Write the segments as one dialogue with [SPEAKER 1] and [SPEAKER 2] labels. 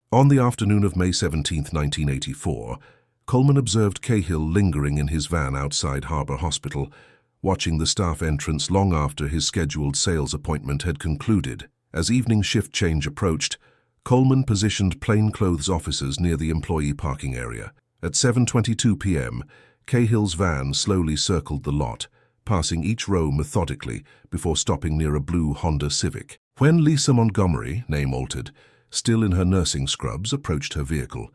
[SPEAKER 1] On the afternoon of May 17, 1984, Coleman observed Cahill lingering in his van outside Harbour Hospital, watching the staff entrance long after his scheduled sales appointment had concluded. As evening shift change approached, Coleman positioned plainclothes officers near the employee parking area. At 7:22 p.m., Cahill's van slowly circled the lot, passing each row methodically before stopping near a blue Honda Civic. When Lisa Montgomery, name altered, still in her nursing scrubs, approached her vehicle,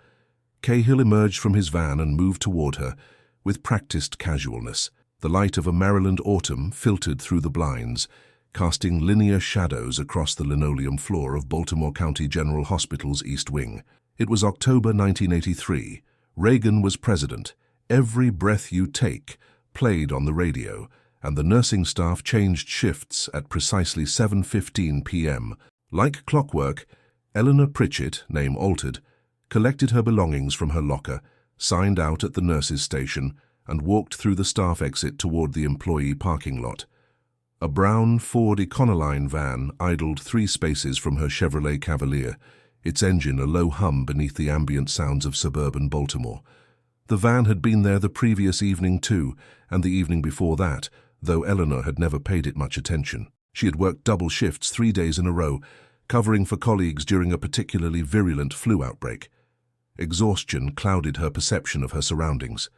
[SPEAKER 1] Cahill emerged from his van and moved toward her with practiced casualness. The light of a Maryland autumn filtered through the blinds, casting linear shadows across the linoleum floor of Baltimore County General Hospital's East Wing. It was October 1983. Reagan was president. "Every Breath You Take" played on the radio, and the nursing staff changed shifts at precisely 7:15 p.m. Like clockwork, Eleanor Pritchett, name altered, collected her belongings from her locker, signed out at the nurses' station, and walked through the staff exit toward the employee parking lot. A brown Ford Econoline van idled 3 spaces from her Chevrolet Cavalier, its engine a low hum beneath the ambient sounds of suburban Baltimore. The van had been there the previous evening too, and the evening before that, though Eleanor had never paid it much attention. She had worked double shifts 3 days in a row, covering for colleagues during a particularly virulent flu outbreak. Exhaustion clouded her perception of her surroundings.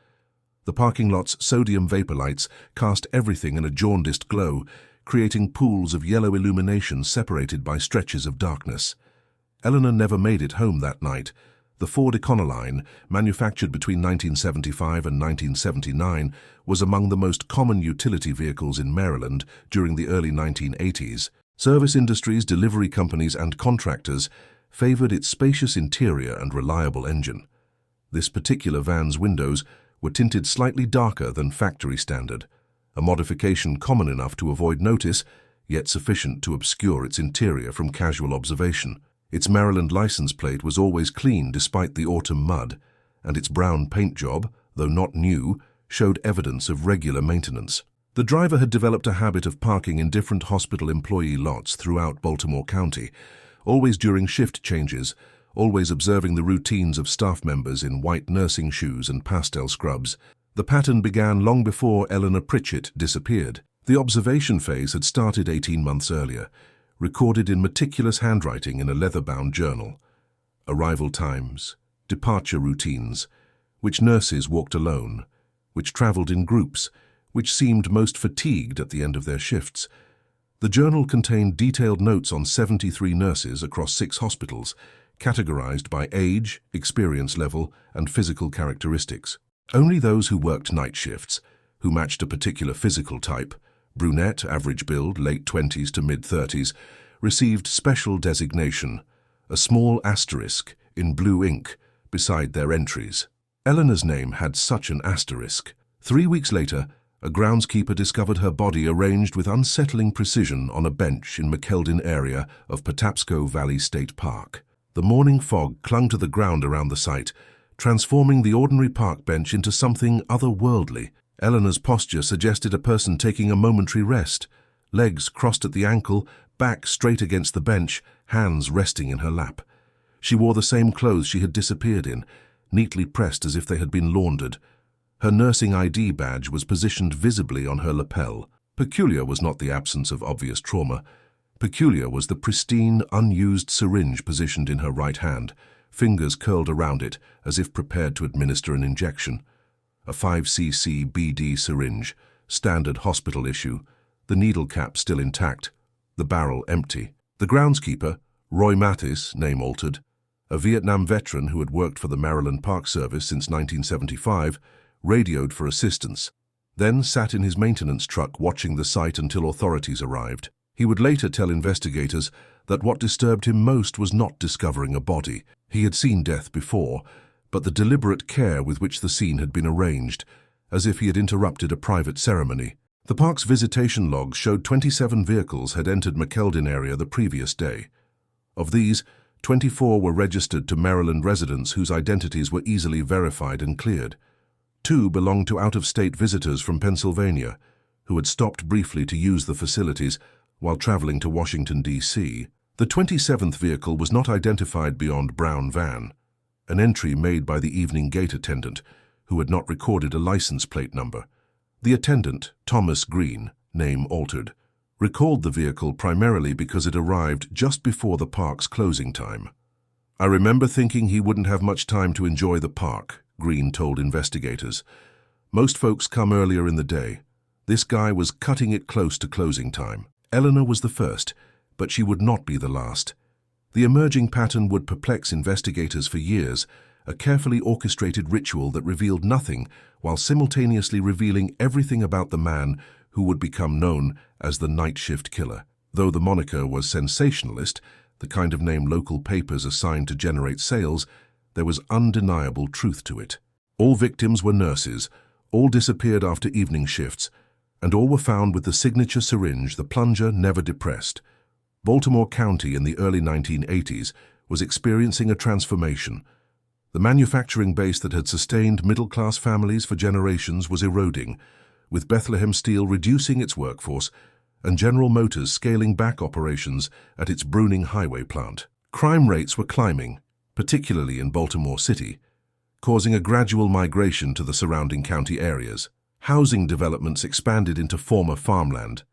[SPEAKER 1] The parking lot's sodium vapor lights cast everything in a jaundiced glow, creating pools of yellow illumination separated by stretches of darkness. Eleanor never made it home that night. The Ford Econoline, manufactured between 1975 and 1979, was among the most common utility vehicles in Maryland during the early 1980s. Service industries, delivery companies, and contractors favored its spacious interior and reliable engine. This particular van's windows were tinted slightly darker than factory standard, a modification common enough to avoid notice, yet sufficient to obscure its interior from casual observation. Its Maryland license plate was always clean despite the autumn mud, and its brown paint job, though not new, showed evidence of regular maintenance. The driver had developed a habit of parking in different hospital employee lots throughout Baltimore County, always during shift changes, always observing the routines of staff members in white nursing shoes and pastel scrubs. The pattern began long before Eleanor Pritchett disappeared. The observation phase had started 18 months earlier, recorded in meticulous handwriting in a leather-bound journal. Arrival times, departure routines, which nurses walked alone, which traveled in groups, which seemed most fatigued at the end of their shifts. The journal contained detailed notes on 73 nurses across 6 hospitals, categorized by age, experience level, and physical characteristics. Only those who worked night shifts, who matched a particular physical type, brunette, average build, late 20s to mid-30s, received special designation, a small asterisk in blue ink beside their entries. Eleanor's name had such an asterisk. 3 weeks later, a groundskeeper discovered her body arranged with unsettling precision on a bench in McKeldin area of Patapsco Valley State Park. The morning fog clung to the ground around the site, transforming the ordinary park bench into something otherworldly. Eleanor's posture suggested a person taking a momentary rest, legs crossed at the ankle, back straight against the bench, hands resting in her lap. She wore the same clothes she had disappeared in, neatly pressed as if they had been laundered. Her nursing ID badge was positioned visibly on her lapel. Peculiar was not the absence of obvious trauma. Peculiar was the pristine, unused syringe positioned in her right hand, fingers curled around it as if prepared to administer an injection. A 5cc BD syringe, standard hospital issue, the needle cap still intact, the barrel empty. The groundskeeper, Roy Mattis, name altered, a Vietnam veteran who had worked for the Maryland Park Service since 1975, radioed for assistance, then sat in his maintenance truck watching the site until authorities arrived. He would later tell investigators that what disturbed him most was not discovering a body. He had seen death before, but the deliberate care with which the scene had been arranged, as if he had interrupted a private ceremony. The park's visitation logs showed 27 vehicles had entered McKeldin area the previous day. Of these, 24 were registered to Maryland residents whose identities were easily verified and cleared. 2 belonged to out-of-state visitors from Pennsylvania, who had stopped briefly to use the facilities while traveling to Washington, D.C. The 27th vehicle was not identified beyond brown van, an entry made by the evening gate attendant, who had not recorded a license plate number. The attendant, Thomas Green, name altered, recalled the vehicle primarily because it arrived just before the park's closing time. "I remember thinking he wouldn't have much time to enjoy the park," Green told investigators. "Most folks come earlier in the day. This guy was cutting it close to closing time." Eleanor was the first, but she would not be the last. The emerging pattern would perplex investigators for years, a carefully orchestrated ritual that revealed nothing while simultaneously revealing everything about the man who would become known as the night shift killer. Though the moniker was sensationalist, the kind of name local papers assigned to generate sales, there was undeniable truth to it. All victims were nurses, all disappeared after evening shifts, and all were found with the signature syringe, the plunger never depressed. Baltimore County in the early 1980s was experiencing a transformation. The manufacturing base that had sustained middle-class families for generations was eroding, with Bethlehem Steel reducing its workforce and General Motors scaling back operations at its Bruning highway plant. Crime rates were climbing, particularly in Baltimore City, causing a gradual migration to the surrounding county areas. Housing developments expanded into former farmland,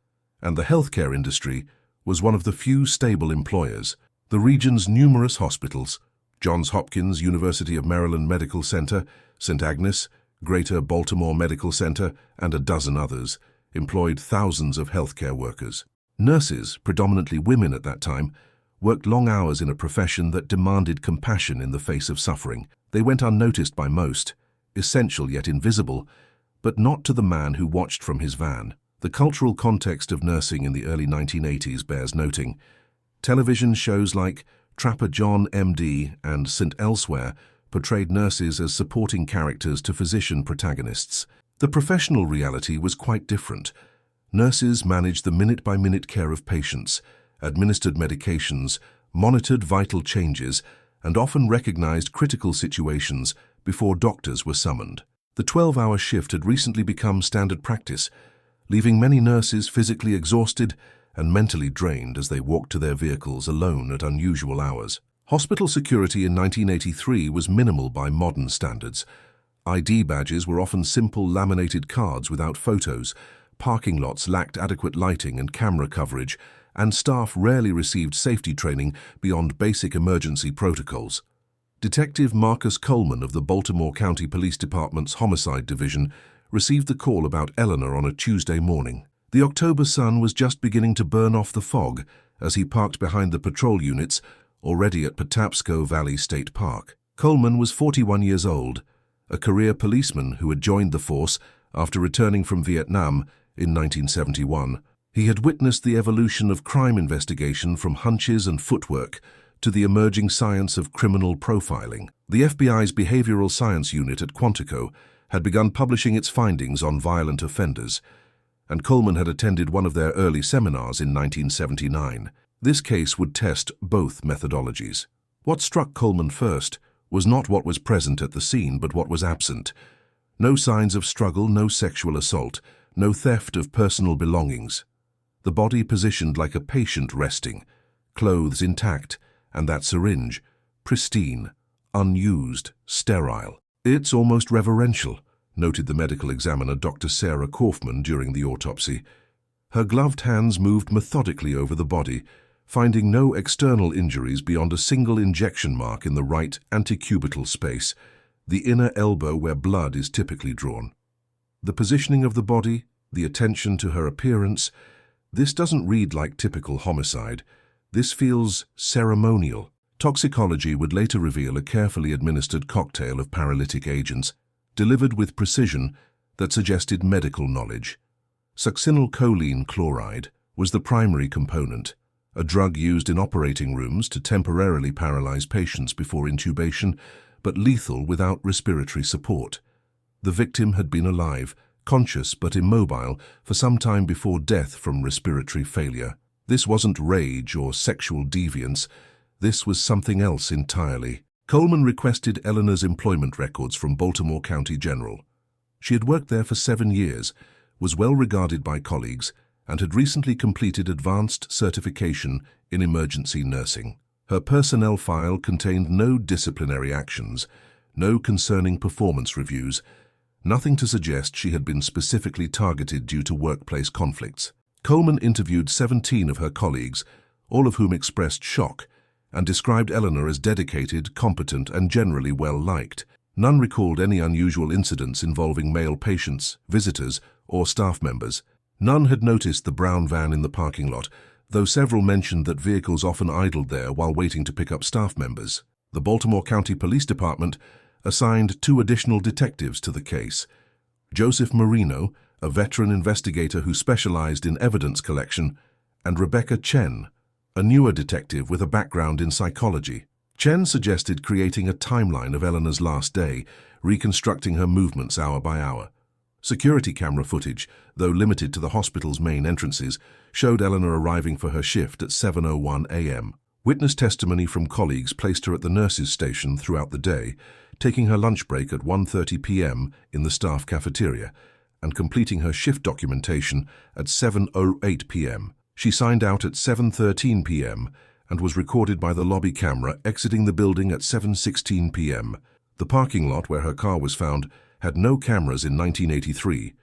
[SPEAKER 1] and the healthcare industry was one of the few stable employers. The region's numerous hospitals, Johns Hopkins University of Maryland Medical Center, St. Agnes, Greater Baltimore Medical Center, and a dozen others, employed thousands of healthcare workers. Nurses, predominantly women at that time, worked long hours in a profession that demanded compassion in the face of suffering. They went unnoticed by most, essential yet invisible, but not to the man who watched from his van. The cultural context of nursing in the early 1980s bears noting. Television shows like Trapper John, M.D. and St. Elsewhere portrayed nurses as supporting characters to physician protagonists. The professional reality was quite different. Nurses managed the minute-by-minute care of patients, administered medications, monitored vital changes, and often recognized critical situations before doctors were summoned. The 12-hour shift had recently become standard practice, leaving many nurses physically exhausted and mentally drained as they walked to their vehicles alone at unusual hours. Hospital security in 1983 was minimal by modern standards. ID badges were often simple laminated cards without photos, parking lots lacked adequate lighting and camera coverage, and staff rarely received safety training beyond basic emergency protocols. Detective Marcus Coleman of the Baltimore County Police Department's Homicide Division received the call about Eleanor on a Tuesday morning. The October sun was just beginning to burn off the fog as he parked behind the patrol units already at Patapsco Valley State Park. Coleman was 41 years old, a career policeman who had joined the force after returning from Vietnam in 1971. He had witnessed the evolution of crime investigation from hunches and footwork to the emerging science of criminal profiling. The FBI's Behavioral Science Unit at Quantico had begun publishing its findings on violent offenders, and Coleman had attended one of their early seminars in 1979. This case would test both methodologies. What struck Coleman first was not what was present at the scene, but what was absent. No signs of struggle, no sexual assault, no theft of personal belongings. The body positioned like a patient resting, clothes intact, and that syringe, pristine, unused, sterile. "It's almost reverential," noted the medical examiner Dr. Sarah Kaufman during the autopsy. Her gloved hands moved methodically over the body, finding no external injuries beyond a single injection mark in the right antecubital space, the inner elbow where blood is typically drawn. The positioning of the body, the attention to her appearance, this doesn't read like typical homicide. This feels ceremonial. Toxicology would later reveal a carefully administered cocktail of paralytic agents, delivered with precision that suggested medical knowledge. Succinylcholine chloride was the primary component, a drug used in operating rooms to temporarily paralyze patients before intubation, but lethal without respiratory support. The victim had been alive, conscious but immobile, for some time before death from respiratory failure. This wasn't rage or sexual deviance. This was something else entirely. Coleman requested Eleanor's employment records from Baltimore County General. She had worked there for 7 years, was well regarded by colleagues, and had recently completed advanced certification in emergency nursing. Her personnel file contained no disciplinary actions, no concerning performance reviews, nothing to suggest she had been specifically targeted due to workplace conflicts. Coleman interviewed 17 of her colleagues, all of whom expressed shock, and described Eleanor as dedicated, competent, and generally well-liked. None recalled any unusual incidents involving male patients, visitors, or staff members. None had noticed the brown van in the parking lot, though several mentioned that vehicles often idled there while waiting to pick up staff members. The Baltimore County Police Department assigned 2 additional detectives to the case. Joseph Marino, a veteran investigator who specialized in evidence collection, and Rebecca Chen, a newer detective with a background in psychology. Chen suggested creating a timeline of Eleanor's last day, reconstructing her movements hour by hour. Security camera footage, though limited to the hospital's main entrances, showed Eleanor arriving for her shift at 7:01 a.m. Witness testimony from colleagues placed her at the nurses' station throughout the day, taking her lunch break at 1:30 p.m. in the staff cafeteria, and completing her shift documentation at 7:08 p.m. She signed out at 7:13 p.m. and was recorded by the lobby camera exiting the building at 7:16 p.m. The parking lot where her car was found had no cameras in 1983.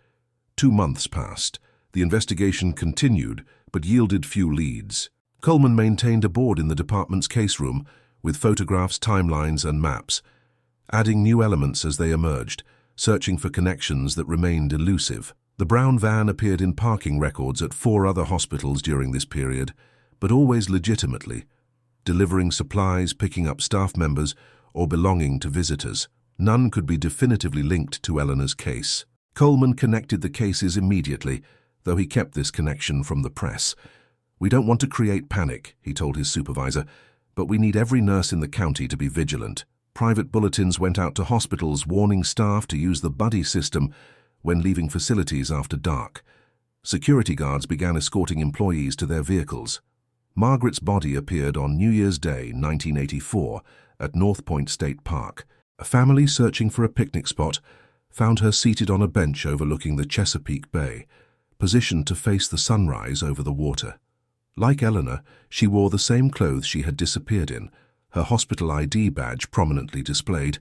[SPEAKER 1] 2 months passed. The investigation continued, but yielded few leads. Coleman maintained a board in the department's case room with photographs, timelines, and maps, adding new elements as they emerged, searching for connections that remained elusive. The brown van appeared in parking records at 4 other hospitals during this period, but always legitimately, delivering supplies, picking up staff members, or belonging to visitors. None could be definitively linked to Eleanor's case. Coleman connected the cases immediately, though he kept this connection from the press. "We don't want to create panic," he told his supervisor, "but we need every nurse in the county to be vigilant." Private bulletins went out to hospitals warning staff to use the buddy system when leaving facilities after dark. Security guards began escorting employees to their vehicles. Margaret's body appeared on New Year's Day, 1984, at North Point State Park. A family searching for a picnic spot found her seated on a bench overlooking the Chesapeake Bay, positioned to face the sunrise over the water. Like Eleanor, she wore the same clothes she had disappeared in, her hospital ID badge prominently displayed,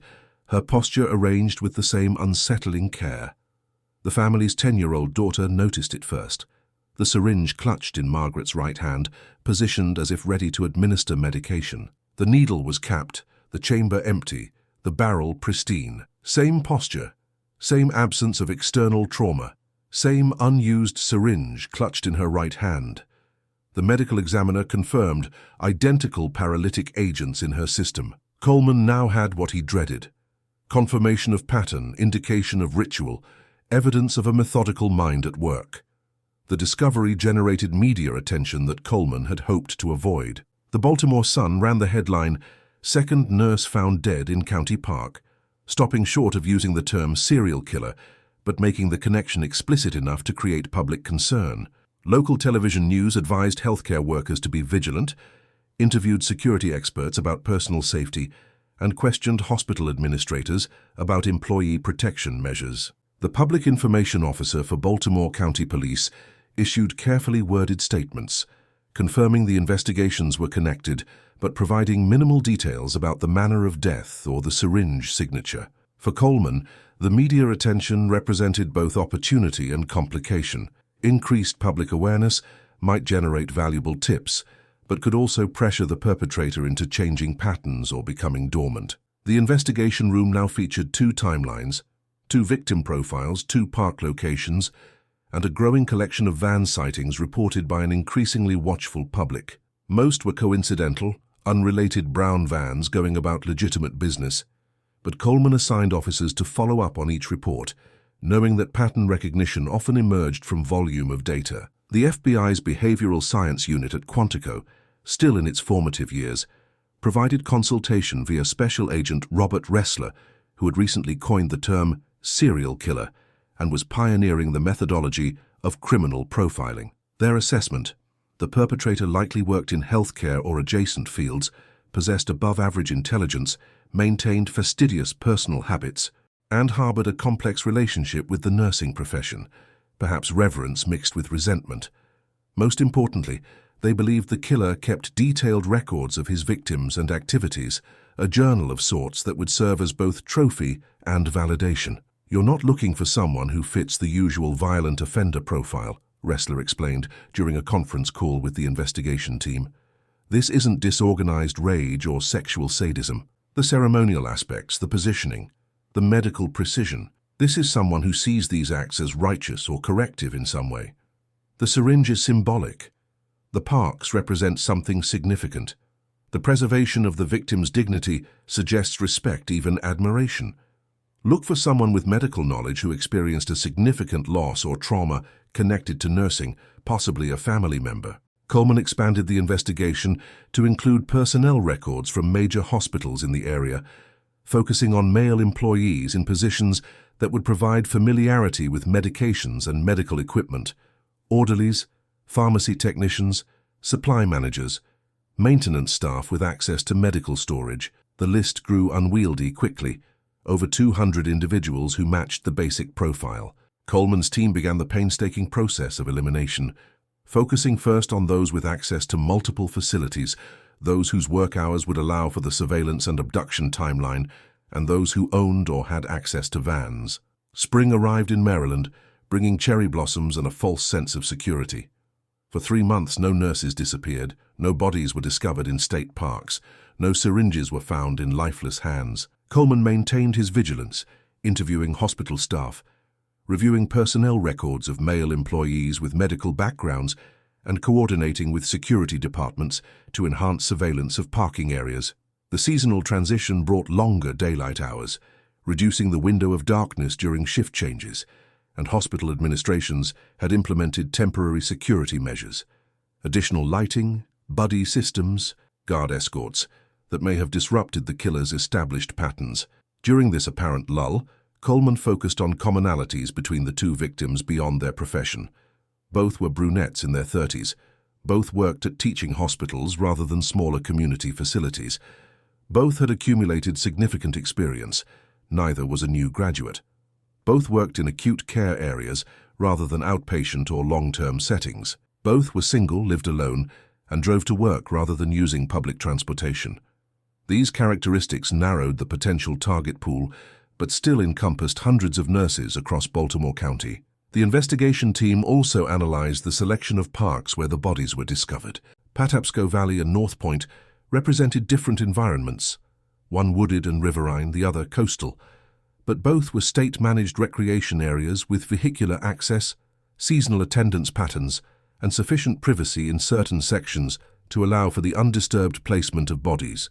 [SPEAKER 1] her posture arranged with the same unsettling care. The family's 10-year-old daughter noticed it first. The syringe clutched in Margaret's right hand, positioned as if ready to administer medication. The needle was capped, the chamber empty, the barrel pristine. Same posture, same absence of external trauma, same unused syringe clutched in her right hand. The medical examiner confirmed identical paralytic agents in her system. Coleman now had what he dreaded: confirmation of pattern, indication of ritual, evidence of a methodical mind at work. The discovery generated media attention that Coleman had hoped to avoid. The Baltimore Sun ran the headline, "Second Nurse Found Dead in County Park," stopping short of using the term serial killer, but making the connection explicit enough to create public concern. Local television news advised healthcare workers to be vigilant, interviewed security experts about personal safety, and questioned hospital administrators about employee protection measures. The public information officer for Baltimore County Police issued carefully worded statements, confirming the investigations were connected, but providing minimal details about the manner of death or the syringe signature. For Coleman, the media attention represented both opportunity and complication. Increased public awareness might generate valuable tips, but could also pressure the perpetrator into changing patterns or becoming dormant. The investigation room now featured 2 timelines, 2 victim profiles, 2 park locations, and a growing collection of van sightings reported by an increasingly watchful public. Most were coincidental, unrelated brown vans going about legitimate business, but Coleman assigned officers to follow up on each report, knowing that pattern recognition often emerged from volume of data. The FBI's Behavioral Science Unit at Quantico, still in its formative years, provided consultation via Special Agent Robert Ressler, who had recently coined the term serial killer and was pioneering the methodology of criminal profiling. Their assessment: the perpetrator likely worked in healthcare or adjacent fields, possessed above-average intelligence, maintained fastidious personal habits, and harbored a complex relationship with the nursing profession, perhaps reverence mixed with resentment. Most importantly, they believed the killer kept detailed records of his victims and activities, a journal of sorts that would serve as both trophy and validation. "You're not looking for someone who fits the usual violent offender profile," Ressler explained during a conference call with the investigation team. "This isn't disorganized rage or sexual sadism. The ceremonial aspects, the positioning, the medical precision. This is someone who sees these acts as righteous or corrective in some way. The syringe is symbolic. The parks represent something significant. The preservation of the victim's dignity suggests respect, even admiration. Look for someone with medical knowledge who experienced a significant loss or trauma connected to nursing, possibly a family member." Coleman expanded the investigation to include personnel records from major hospitals in the area, focusing on male employees in positions that would provide familiarity with medications and medical equipment: orderlies, pharmacy technicians, supply managers, maintenance staff with access to medical storage. The list grew unwieldy quickly, over 200 individuals who matched the basic profile. Coleman's team began the painstaking process of elimination, focusing first on those with access to multiple facilities, those whose work hours would allow for the surveillance and abduction timeline, and those who owned or had access to vans. Spring arrived in Maryland, bringing cherry blossoms and a false sense of security. For 3 months, no nurses disappeared, no bodies were discovered in state parks, no syringes were found in lifeless hands. Coleman maintained his vigilance, interviewing hospital staff, reviewing personnel records of male employees with medical backgrounds, and coordinating with security departments to enhance surveillance of parking areas. The seasonal transition brought longer daylight hours, reducing the window of darkness during shift changes, and hospital administrations had implemented temporary security measures, additional lighting, buddy systems, guard escorts, that may have disrupted the killer's established patterns. During this apparent lull, Coleman focused on commonalities between the two victims beyond their profession. Both were brunettes in their 30s. Both worked at teaching hospitals rather than smaller community facilities. Both had accumulated significant experience. Neither was a new graduate. Both worked in acute care areas rather than outpatient or long-term settings. Both were single, lived alone, and drove to work rather than using public transportation. These characteristics narrowed the potential target pool, but still encompassed hundreds of nurses across Baltimore County. The investigation team also analyzed the selection of parks where the bodies were discovered. Patapsco Valley and North Point represented different environments, one wooded and riverine, the other coastal, but both were state-managed recreation areas with vehicular access, seasonal attendance patterns, and sufficient privacy in certain sections to allow for the undisturbed placement of bodies.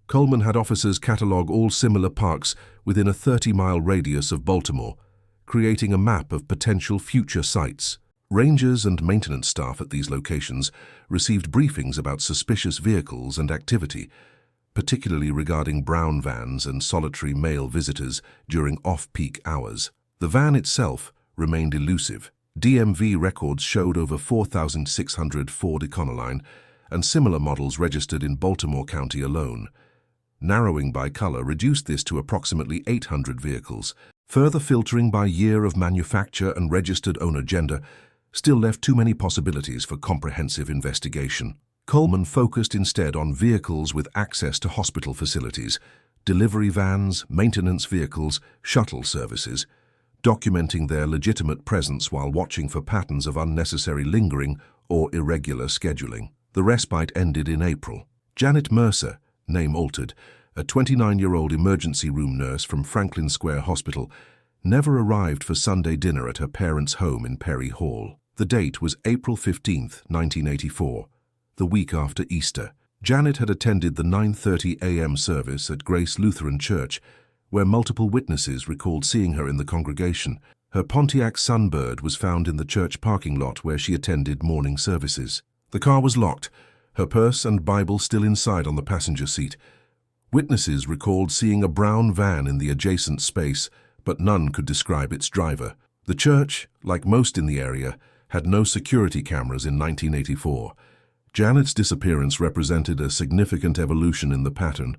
[SPEAKER 1] Coleman had officers catalog all similar parks within a 30-mile radius of Baltimore, creating a map of potential future sites. Rangers and maintenance staff at these locations received briefings about suspicious vehicles and activity, particularly regarding brown vans and solitary male visitors during off-peak hours. The van itself remained elusive. DMV records showed over 4,600 Ford Econoline and similar models registered in Baltimore County alone. Narrowing by color reduced this to approximately 800 vehicles. Further filtering by year of manufacture and registered owner gender still left too many possibilities for comprehensive investigation. Coleman focused instead on vehicles with access to hospital facilities, delivery vans, maintenance vehicles, shuttle services, documenting their legitimate presence while watching for patterns of unnecessary lingering or irregular scheduling. The respite ended in April. Janet Mercer, name altered, a 29-year-old emergency room nurse from Franklin Square Hospital, never arrived for Sunday dinner at her parents' home in Perry Hall. The date was April 15, 1984, the week after Easter. Janet had attended the 9:30 a.m. service at Grace Lutheran Church, where multiple witnesses recalled seeing her in the congregation. Her Pontiac Sunbird was found in the church parking lot where she attended morning services. The car was locked, her purse and Bible still inside on the passenger seat. Witnesses recalled seeing a brown van in the adjacent space, but none could describe its driver. The church, like most in the area, had no security cameras in 1984. Janet's disappearance represented a significant evolution in the pattern.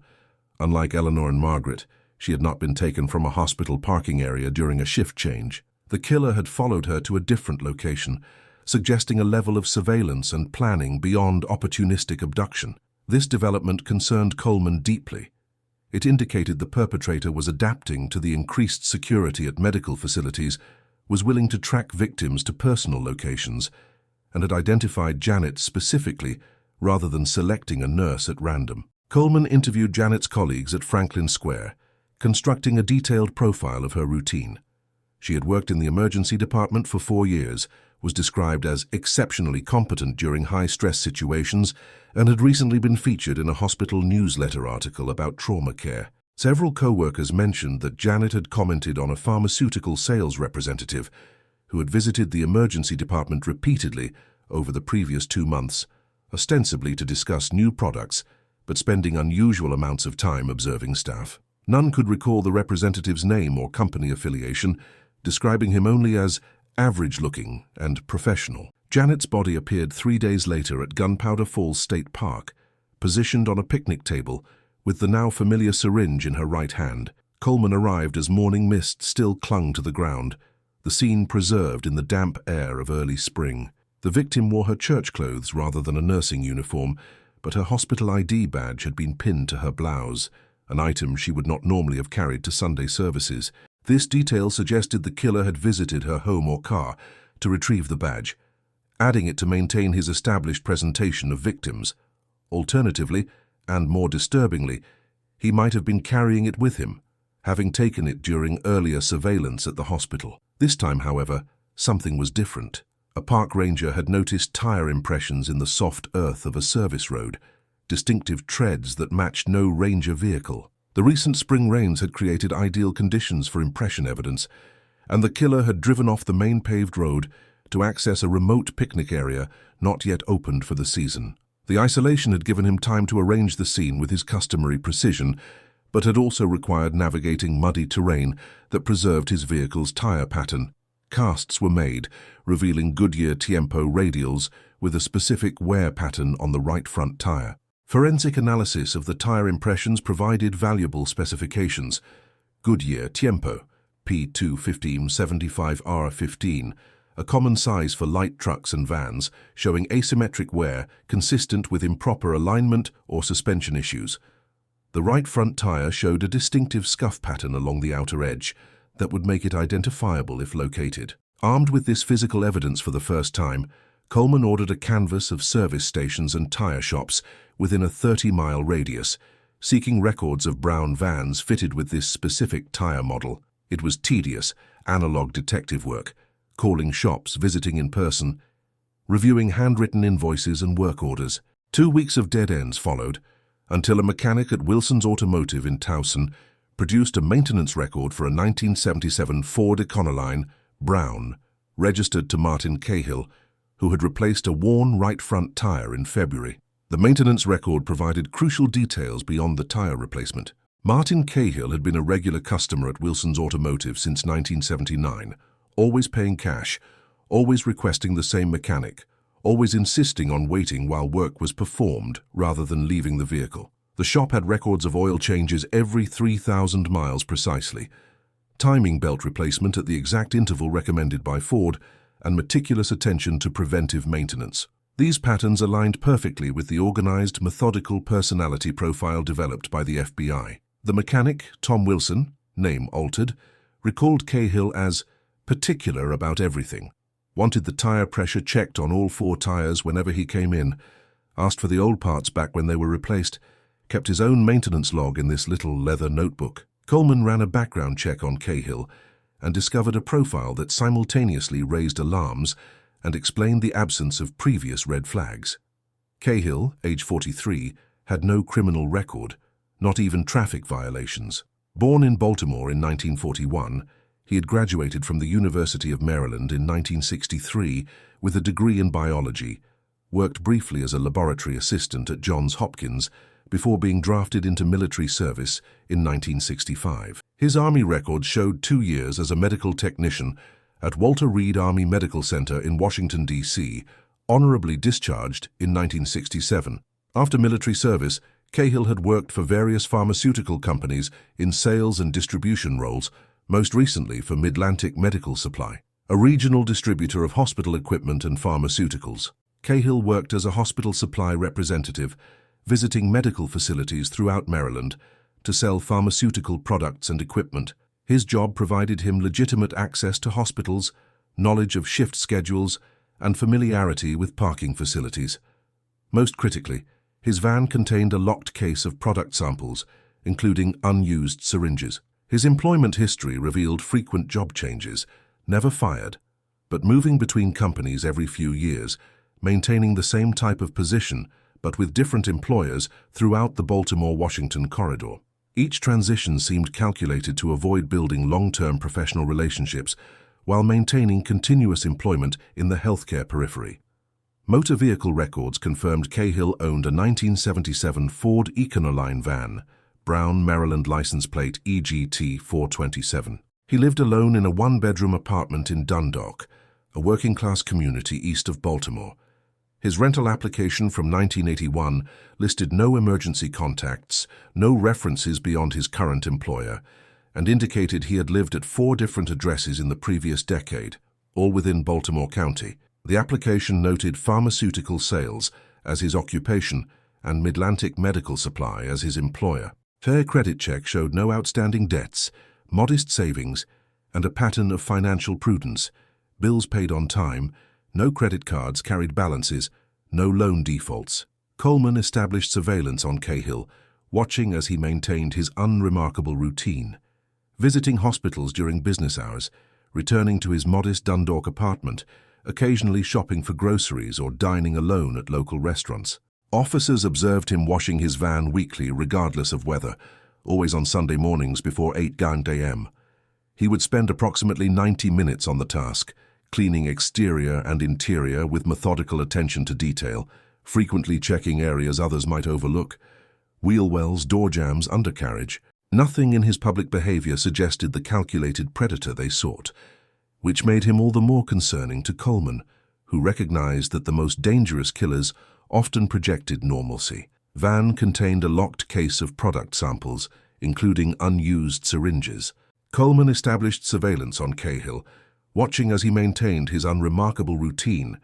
[SPEAKER 1] Unlike Eleanor and Margaret, she had not been taken from a hospital parking area during a shift change. The killer had followed her to a different location, suggesting a level of surveillance and planning beyond opportunistic abduction. This development concerned Coleman deeply. It indicated the perpetrator was adapting to the increased security at medical facilities, was willing to track victims to personal locations, and had identified Janet specifically rather than selecting a nurse at random. Coleman interviewed Janet's colleagues at Franklin Square, constructing a detailed profile of her routine. She had worked in the emergency department for 4 years, was described as exceptionally competent during high-stress situations, and had recently been featured in a hospital newsletter article about trauma care. Several co-workers mentioned that Janet had commented on a pharmaceutical sales representative who had visited the emergency department repeatedly over the previous 2 months, ostensibly to discuss new products, but spending unusual amounts of time observing staff. None could recall the representative's name or company affiliation, describing him only as average-looking and professional. Janet's body appeared 3 days later at Gunpowder Falls State Park, positioned on a picnic table, with the now familiar syringe in her right hand. Coleman arrived as morning mist still clung to the ground, the scene preserved in the damp air of early spring. The victim wore her church clothes rather than a nursing uniform, but her hospital ID badge had been pinned to her blouse, an item she would not normally have carried to Sunday services. This detail suggested the killer had visited her home or car to retrieve the badge, adding it to maintain his established presentation of victims. Alternatively, and more disturbingly, he might have been carrying it with him, having taken it during earlier surveillance at the hospital. This time, however, something was different. A park ranger had noticed tire impressions in the soft earth of a service road, distinctive treads that matched no ranger vehicle. The recent spring rains had created ideal conditions for impression evidence, and the killer had driven off the main paved road to access a remote picnic area not yet opened for the season. The isolation had given him time to arrange the scene with his customary precision, but had also required navigating muddy terrain that preserved his vehicle's tire pattern. Casts were made, revealing Goodyear Tiempo radials with a specific wear pattern on the right front tire. Forensic analysis of the tire impressions provided valuable specifications. Goodyear Tiempo, P21575R15, a common size for light trucks and vans, showing asymmetric wear consistent with improper alignment or suspension issues. The right front tire showed a distinctive scuff pattern along the outer edge that would make it identifiable if located. Armed with this physical evidence for the first time, Coleman ordered a canvass of service stations and tire shops within a 30-mile radius, seeking records of brown vans fitted with this specific tire model. It was tedious, analog detective work, calling shops, visiting in person, reviewing handwritten invoices and work orders. 2 weeks of dead ends followed, until a mechanic at Wilson's Automotive in Towson produced a maintenance record for a 1977 Ford Econoline, brown, registered to Martin Cahill, who had replaced a worn right front tire in February. The maintenance record provided crucial details beyond the tire replacement. Martin Cahill had been a regular customer at Wilson's Automotive since 1979, always paying cash, always requesting the same mechanic, always insisting on waiting while work was performed rather than leaving the vehicle. The shop had records of oil changes every 3,000 miles precisely, timing belt replacement at the exact interval recommended by Ford, and meticulous attention to preventive maintenance. These patterns aligned perfectly with the organized, methodical personality profile developed by the FBI. The mechanic, Tom Wilson, name altered, recalled Cahill as particular about everything, wanted the tire pressure checked on all 4 tires whenever he came in, asked for the old parts back when they were replaced, kept his own maintenance log in this little leather notebook. Coleman ran a background check on Cahill and discovered a profile that simultaneously raised alarms and explained the absence of previous red flags. Cahill, age 43, had no criminal record, not even traffic violations. Born in Baltimore in 1941, he had graduated from the University of Maryland in 1963 with a degree in biology, worked briefly as a laboratory assistant at Johns Hopkins before being drafted into military service in 1965. His Army record showed 2 years as a medical technician at Walter Reed Army Medical Center in Washington, D.C., honorably discharged in 1967. After military service, Cahill had worked for various pharmaceutical companies in sales and distribution roles, most recently for Midlantic Medical Supply. a regional distributor of hospital equipment and pharmaceuticals. Cahill worked as a hospital supply representative, visiting medical facilities throughout Maryland to sell pharmaceutical products and equipment. His job provided him legitimate access to hospitals, knowledge of shift schedules, and familiarity with parking facilities. Most critically, his van contained a locked case of product samples, including unused syringes. His employment history revealed frequent job changes, never fired, but moving between companies every few years, maintaining the same type of position but with different employers throughout the Baltimore-Washington corridor. Each transition seemed calculated to avoid building long-term professional relationships while maintaining continuous employment in the healthcare periphery. Motor vehicle records confirmed Cahill owned a 1977 Ford Econoline van, brown Maryland license plate EGT 427. He lived alone in a one-bedroom apartment in Dundalk, a working-class community east of Baltimore. His rental application from 1981 listed no emergency contacts, no references beyond his current employer, and indicated he had lived at 4 different addresses in the previous decade, all within Baltimore County. The application noted pharmaceutical sales as his occupation and Midlantic Medical Supply as his employer. Fair credit check showed no outstanding debts, modest savings, and a pattern of financial prudence. Bills paid on time, no credit cards carried balances, no loan defaults. Coleman established surveillance on Cahill, watching as he maintained his unremarkable routine, visiting hospitals during business hours, returning to his modest Dundalk apartment, occasionally shopping for groceries or dining alone at local restaurants. Officers observed him washing his van weekly regardless of weather, always on Sunday mornings before 8 a.m. He would spend approximately 90 minutes on the task, cleaning exterior and interior with methodical attention to detail, frequently checking areas others might overlook. Wheel wells, door jambs, undercarriage. Nothing in his public behavior suggested the calculated predator they sought, which made him all the more concerning to Coleman, who recognized that the most dangerous killers often projected normalcy. Van contained a locked case of product samples, including unused syringes. Coleman established surveillance on Cahill, watching as he maintained his unremarkable routine,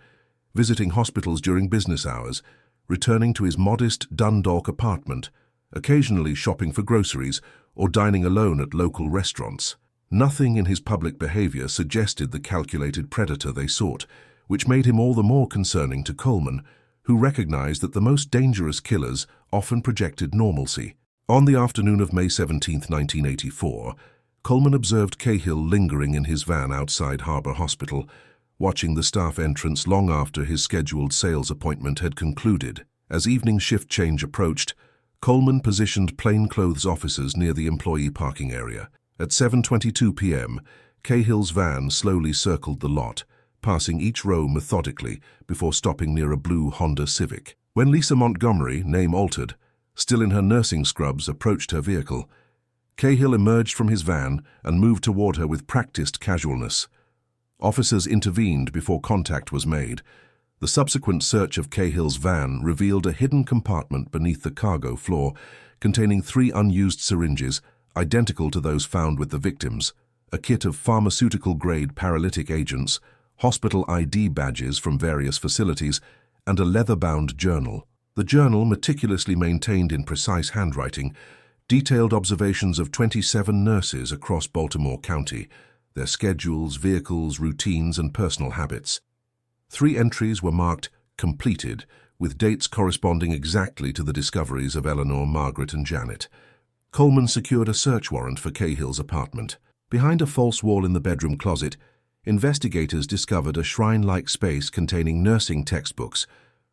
[SPEAKER 1] visiting hospitals during business hours, returning to his modest Dundalk apartment, occasionally shopping for groceries or dining alone at local restaurants. Nothing in his public behavior suggested the calculated predator they sought, which made him all the more concerning to Coleman, who recognized that the most dangerous killers often projected normalcy. On the afternoon of May 17, 1984, Coleman observed Cahill lingering in his van outside Harbor Hospital, watching the staff entrance long after his scheduled sales appointment had concluded. As evening shift change approached, Coleman positioned plainclothes officers near the employee parking area. At 7:22 p.m., Cahill's van slowly circled the lot, passing each row methodically before stopping near a blue Honda Civic. When Lisa Montgomery, name altered, still in her nursing scrubs, approached her vehicle, Cahill emerged from his van and moved toward her with practiced casualness. Officers intervened before contact was made. The subsequent search of Cahill's van revealed a hidden compartment beneath the cargo floor containing 3 unused syringes, identical to those found with the victims, a kit of pharmaceutical-grade paralytic agents, hospital ID badges from various facilities, and a leather-bound journal. The journal, meticulously maintained in precise handwriting, detailed observations of 27 nurses across Baltimore County, their schedules, vehicles, routines, and personal habits. 3 entries were marked completed, with dates corresponding exactly to the discoveries of Eleanor, Margaret, and Janet. Coleman secured a search warrant for Cahill's apartment. Behind a false wall in the bedroom closet, investigators discovered a shrine-like space containing nursing textbooks,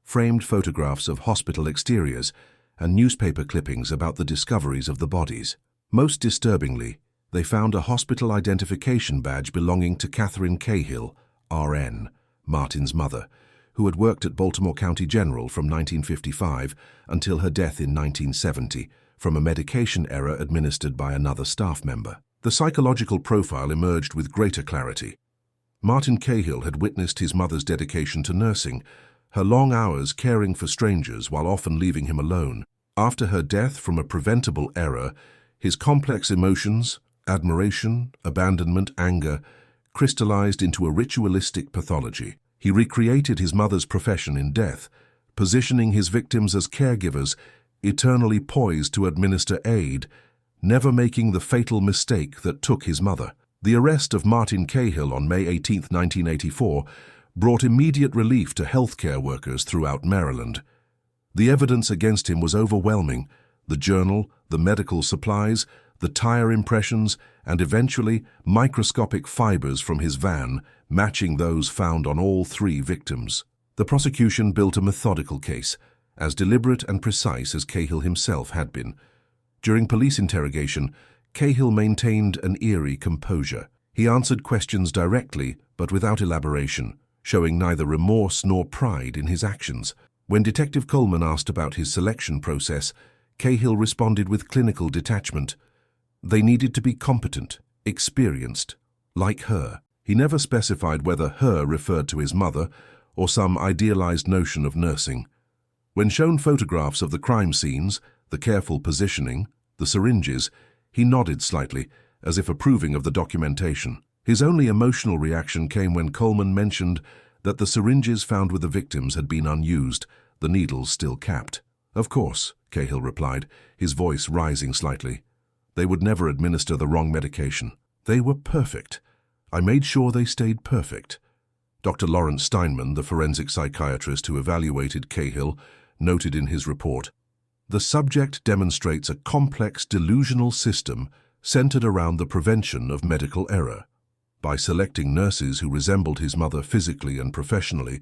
[SPEAKER 1] framed photographs of hospital exteriors, and newspaper clippings about the discoveries of the bodies. Most disturbingly, they found a hospital identification badge belonging to Catherine Cahill, RN, Martin's mother, who had worked at Baltimore County General from 1955 until her death in 1970 from a medication error administered by another staff member. The psychological profile emerged with greater clarity. Martin Cahill had witnessed his mother's dedication to nursing, her long hours caring for strangers while often leaving him alone. After her death from a preventable error, his complex emotions, admiration, abandonment, anger, crystallized into a ritualistic pathology. He recreated his mother's profession in death, positioning his victims as caregivers, eternally poised to administer aid, never making the fatal mistake that took his mother. The arrest of Martin Cahill on May 18, 1984, brought immediate relief to healthcare workers throughout Maryland. The evidence against him was overwhelming: the journal, the medical supplies, the tire impressions, and eventually microscopic fibers from his van, matching those found on all three victims. The prosecution built a methodical case, as deliberate and precise as Cahill himself had been. During police interrogation, Cahill maintained an eerie composure. He answered questions directly, but without elaboration, showing neither remorse nor pride in his actions. When Detective Coleman asked about his selection process, Cahill responded with clinical detachment. They needed to be competent, experienced, like her. He never specified whether her referred to his mother or some idealized notion of nursing. When shown photographs of the crime scenes, the careful positioning, the syringes, he nodded slightly, as if approving of the documentation. His only emotional reaction came when Coleman mentioned that the syringes found with the victims had been unused, the needles still capped. "Of course," Cahill replied, his voice rising slightly. "They would never administer the wrong medication. They were perfect. I made sure they stayed perfect." Dr. Lawrence Steinman, the forensic psychiatrist who evaluated Cahill, noted in his report, "The subject demonstrates a complex delusional system centered around the prevention of medical error. By selecting nurses who resembled his mother physically and professionally,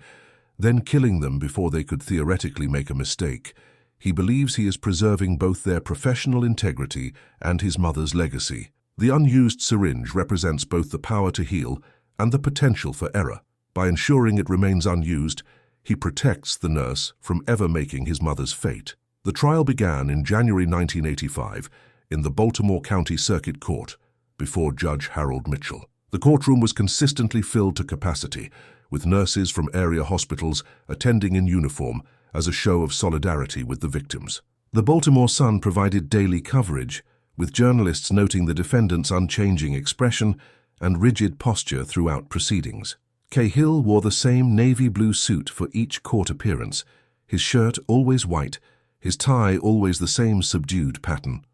[SPEAKER 1] then killing them before they could theoretically make a mistake, he believes he is preserving both their professional integrity and his mother's legacy. The unused syringe represents both the power to heal and the potential for error. By ensuring it remains unused, he protects the nurse from ever making his mother's fate." The trial began in January 1985 in the Baltimore County Circuit Court before Judge Harold Mitchell. The courtroom was consistently filled to capacity, with nurses from area hospitals attending in uniform as a show of solidarity with the victims. The Baltimore Sun provided daily coverage, with journalists noting the defendant's unchanging expression and rigid posture throughout proceedings. Cahill wore the same navy blue suit for each court appearance, his shirt always white, his tie always the same subdued pattern,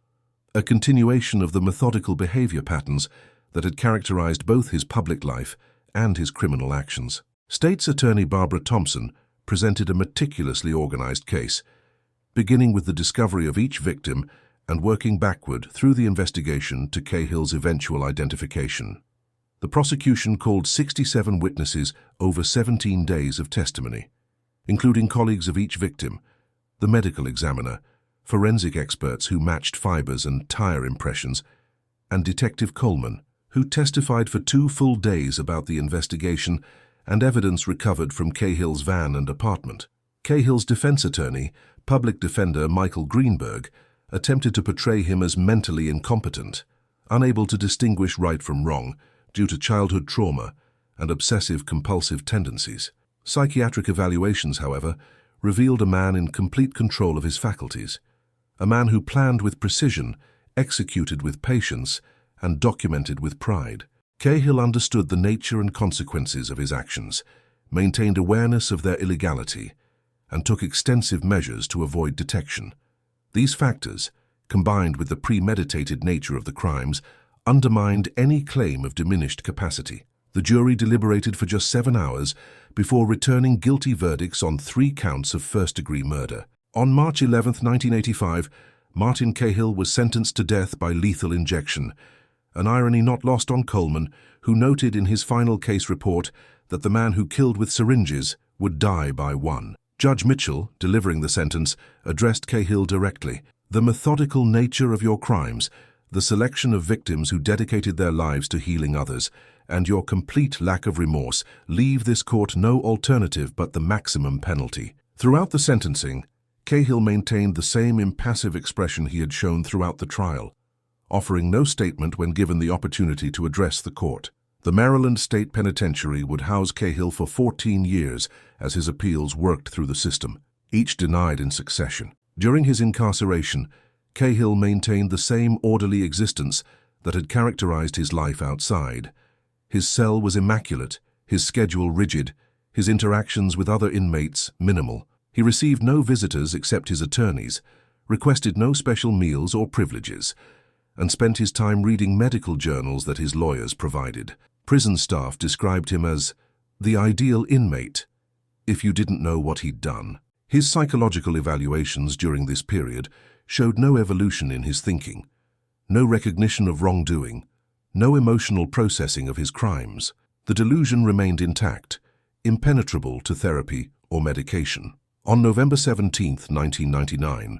[SPEAKER 1] a continuation of the methodical behavior patterns that had characterized both his public life and his criminal actions. State's Attorney Barbara Thompson presented a meticulously organized case, beginning with the discovery of each victim and working backward through the investigation to Cahill's eventual identification. The prosecution called 67 witnesses over 17 days of testimony, including colleagues of each victim, the medical examiner, forensic experts who matched fibers and tire impressions, and Detective Coleman, who testified for 2 full days about the investigation and evidence recovered from Cahill's van and apartment. Cahill's defense attorney, public defender Michael Greenberg, attempted to portray him as mentally incompetent, unable to distinguish right from wrong due to childhood trauma and obsessive-compulsive tendencies. Psychiatric evaluations, however, revealed a man in complete control of his faculties, a man who planned with precision, executed with patience, and documented with pride. Cahill understood the nature and consequences of his actions, maintained awareness of their illegality, and took extensive measures to avoid detection. These factors, combined with the premeditated nature of the crimes, undermined any claim of diminished capacity. The jury deliberated for just 7 hours before returning guilty verdicts on 3 counts of first-degree murder. On March 11, 1985, Martin Cahill was sentenced to death by lethal injection, an irony not lost on Coleman, who noted in his final case report that the man who killed with syringes would die by 1. Judge Mitchell, delivering the sentence, addressed Cahill directly. "The methodical nature of your crimes, the selection of victims who dedicated their lives to healing others, and your complete lack of remorse leave this court no alternative but the maximum penalty." Throughout the sentencing, Cahill maintained the same impassive expression he had shown throughout the trial, offering no statement when given the opportunity to address the court. The Maryland State Penitentiary would house Cahill for 14 years as his appeals worked through the system, each denied in succession. During his incarceration, Cahill maintained the same orderly existence that had characterized his life outside. His cell was immaculate, his schedule rigid, his interactions with other inmates minimal. He received no visitors except his attorneys, requested no special meals or privileges, and spent his time reading medical journals that his lawyers provided. Prison staff described him as the ideal inmate, if you didn't know what he'd done. His psychological evaluations during this period showed no evolution in his thinking, no recognition of wrongdoing, no emotional processing of his crimes. The delusion remained intact, impenetrable to therapy or medication. On November 17, 1999,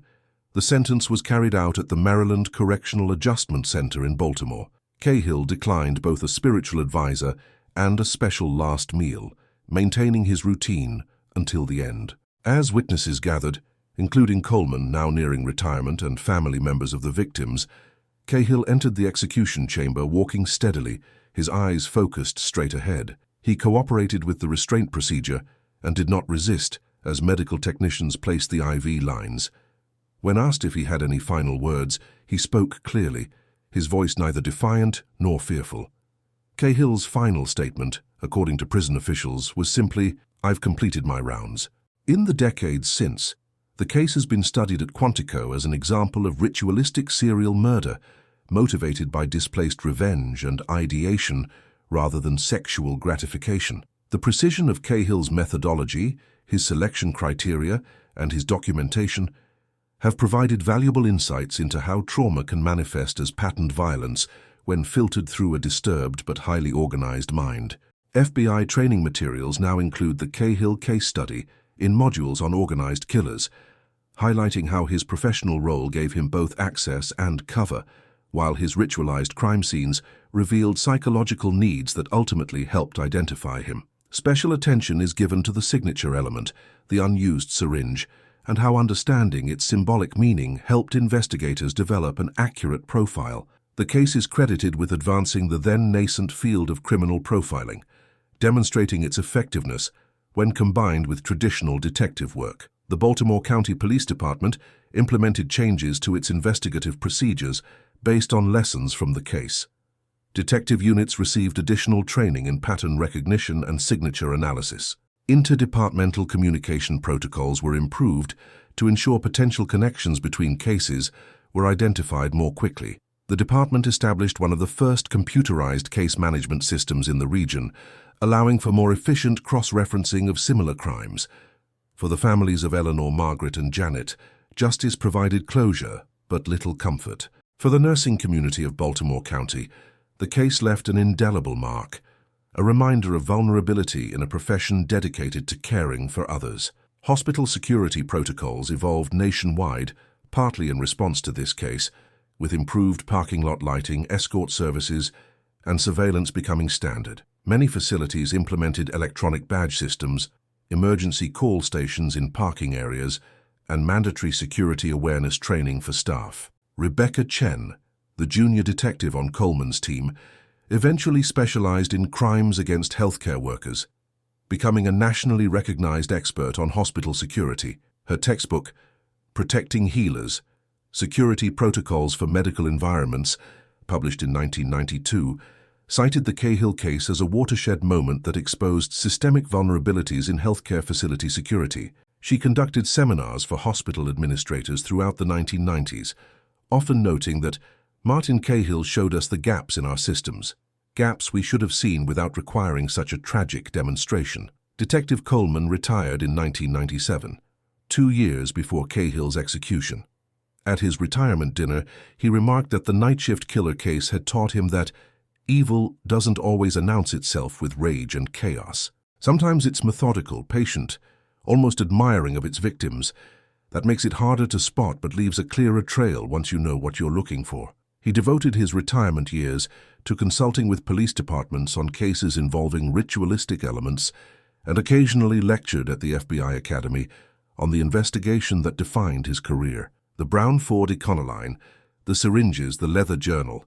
[SPEAKER 1] the sentence was carried out at the Maryland Correctional Adjustment Center in Baltimore. Cahill declined both a spiritual advisor and a special last meal, maintaining his routine until the end. As witnesses gathered, including Coleman, now nearing retirement, and family members of the victims, Cahill entered the execution chamber walking steadily, his eyes focused straight ahead. He cooperated with the restraint procedure and did not resist as medical technicians placed the IV lines. When asked if he had any final words, he spoke clearly, his voice neither defiant nor fearful. Cahill's final statement, according to prison officials, was simply, "I've completed my rounds." In the decades since, the case has been studied at Quantico as an example of ritualistic serial murder, motivated by displaced revenge and ideation rather than sexual gratification. The precision of Cahill's methodology, his selection criteria, and his documentation have provided valuable insights into how trauma can manifest as patterned violence when filtered through a disturbed but highly organized mind. FBI training materials now include the Cahill case study in modules on organized killers, highlighting how his professional role gave him both access and cover, while his ritualized crime scenes revealed psychological needs that ultimately helped identify him. Special attention is given to the signature element, the unused syringe, and how understanding its symbolic meaning helped investigators develop an accurate profile. The case is credited with advancing the then-nascent field of criminal profiling, demonstrating its effectiveness when combined with traditional detective work. The Baltimore County Police Department implemented changes to its investigative procedures based on lessons from the case. Detective units received additional training in pattern recognition and signature analysis. Interdepartmental communication protocols were improved to ensure potential connections between cases were identified more quickly. The department established one of the first computerized case management systems in the region, allowing for more efficient cross-referencing of similar crimes. For the families of Eleanor, Margaret, and Janet, justice provided closure, but little comfort. For the nursing community of Baltimore County, the case left an indelible mark, a reminder of vulnerability in a profession dedicated to caring for others. Hospital security protocols evolved nationwide, partly in response to this case, with improved parking lot lighting, escort services, and surveillance becoming standard. Many facilities implemented electronic badge systems, emergency call stations in parking areas, and mandatory security awareness training for staff. Rebecca Chen, the junior detective on Coleman's team, eventually specialized in crimes against healthcare workers, becoming a nationally recognized expert on hospital security. Her textbook, Protecting Healers, Security Protocols for Medical Environments, published in 1992, cited the Cahill case as a watershed moment that exposed systemic vulnerabilities in healthcare facility security. She conducted seminars for hospital administrators throughout the 1990s, often noting that Martin Cahill showed us the gaps in our systems, gaps we should have seen without requiring such a tragic demonstration. Detective Coleman retired in 1997, 2 years before Cahill's execution. At his retirement dinner, he remarked that the night shift killer case had taught him that evil doesn't always announce itself with rage and chaos. Sometimes it's methodical, patient, almost admiring of its victims, that makes it harder to spot but leaves a clearer trail once you know what you're looking for. He devoted his retirement years to consulting with police departments on cases involving ritualistic elements and occasionally lectured at the FBI Academy on the investigation that defined his career. The Brown Ford Econoline, the Syringes, the Leather Journal,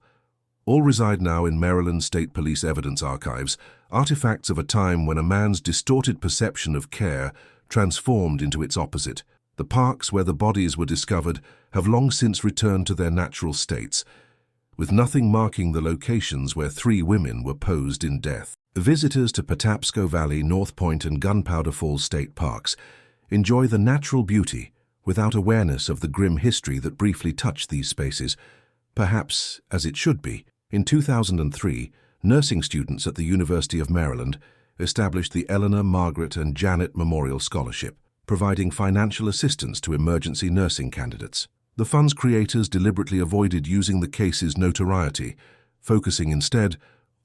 [SPEAKER 1] all reside now in Maryland State Police Evidence Archives, artifacts of a time when a man's distorted perception of care transformed into its opposite. The parks where the bodies were discovered have long since returned to their natural states, with nothing marking the locations where 3 women were posed in death. Visitors to Patapsco Valley, North Point, and Gunpowder Falls state parks enjoy the natural beauty without awareness of the grim history that briefly touched these spaces, perhaps as it should be. In 2003, nursing students at the University of Maryland established the Eleanor, Margaret, and Janet Memorial Scholarship, providing financial assistance to emergency nursing candidates. The fund's creators deliberately avoided using the case's notoriety, focusing instead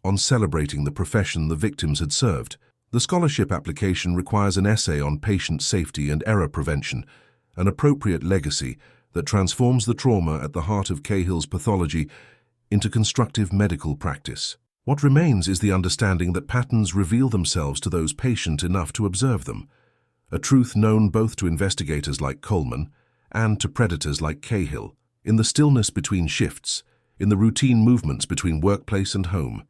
[SPEAKER 1] on celebrating the profession the victims had served. The scholarship application requires an essay on patient safety and error prevention, an appropriate legacy that transforms the trauma at the heart of Cahill's pathology into constructive medical practice. What remains is the understanding that patterns reveal themselves to those patient enough to observe them, a truth known both to investigators like Coleman and to predators like Cahill. In the stillness between shifts, in the routine movements between workplace and home,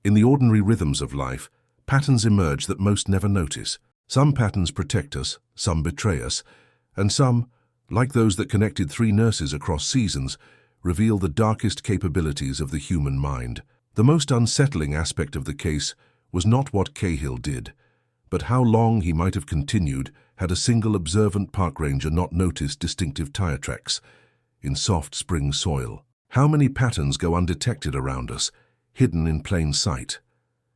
[SPEAKER 1] in the ordinary rhythms of life, patterns emerge that most never notice. Some patterns protect us, some betray us, and some, like those that connected 3 nurses across seasons, reveal the darkest capabilities of the human mind. The most unsettling aspect of the case was not what Cahill did, but how long he might have continued had a single observant park ranger not noticed distinctive tire tracks in soft spring soil. How many patterns go undetected around us, hidden in plain sight?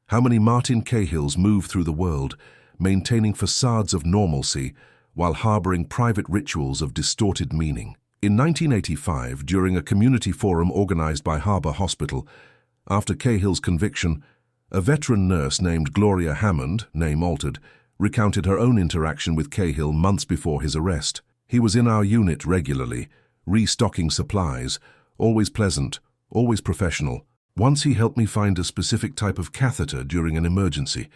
[SPEAKER 1] How many Martin Cahills move through the world, maintaining facades of normalcy while harboring private rituals of distorted meaning? In 1985, during a community forum organized by Harbor Hospital, after Cahill's conviction, a veteran nurse named Gloria Hammond, name altered, recounted her own interaction with Cahill months before his arrest. "He was in our unit regularly, restocking supplies, always pleasant, always professional. Once he helped me find a specific type of catheter during an emergency.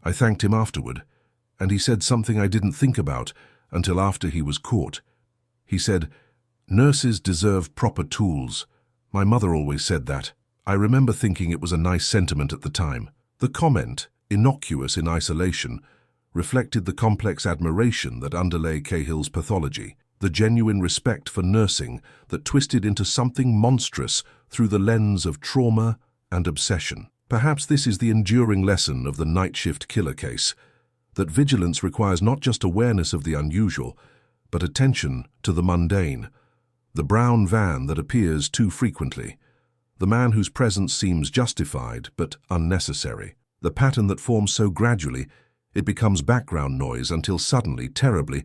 [SPEAKER 1] I thanked him afterward, and he said something I didn't think about until after he was caught. He said, 'Nurses deserve proper tools.' My mother always said that. I remember thinking it was a nice sentiment at the time." The comment, innocuous in isolation, reflected the complex admiration that underlay Cahill's pathology, the genuine respect for nursing that twisted into something monstrous through the lens of trauma and obsession. Perhaps this is the enduring lesson of the night shift killer case, that vigilance requires not just awareness of the unusual, but attention to the mundane, the brown van that appears too frequently, the man whose presence seems justified but unnecessary, the pattern that forms so gradually it becomes background noise until suddenly, terribly,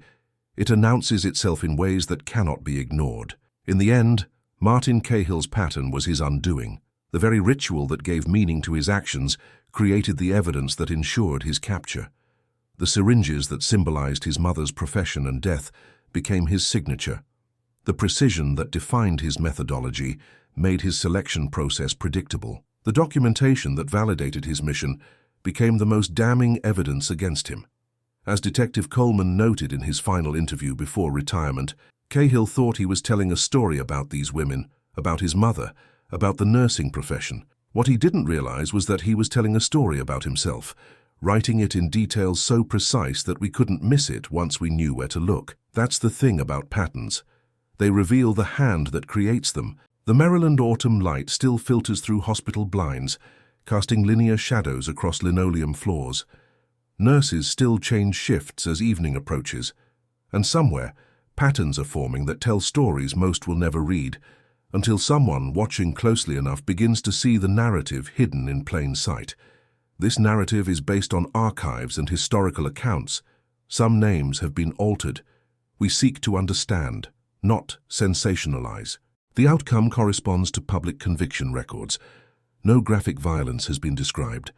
[SPEAKER 1] it announces itself in ways that cannot be ignored. In the end, Martin Cahill's pattern was his undoing. The very ritual that gave meaning to his actions created the evidence that ensured his capture. The syringes that symbolized his mother's profession and death became his signature. The precision that defined his methodology made his selection process predictable. The documentation that validated his mission became the most damning evidence against him. As Detective Coleman noted in his final interview before retirement, Cahill thought he was telling a story about these women, about his mother, about the nursing profession. What he didn't realize was that he was telling a story about himself, writing it in details so precise that we couldn't miss it once we knew where to look. That's the thing about patterns. They reveal the hand that creates them. The Maryland autumn light still filters through hospital blinds, casting linear shadows across linoleum floors. Nurses still change shifts as evening approaches, and somewhere, patterns are forming that tell stories most will never read, until someone watching closely enough begins to see the narrative hidden in plain sight. This narrative is based on archives and historical accounts. Some names have been altered. We seek to understand, not sensationalize. The outcome corresponds to public conviction records. No graphic violence has been described.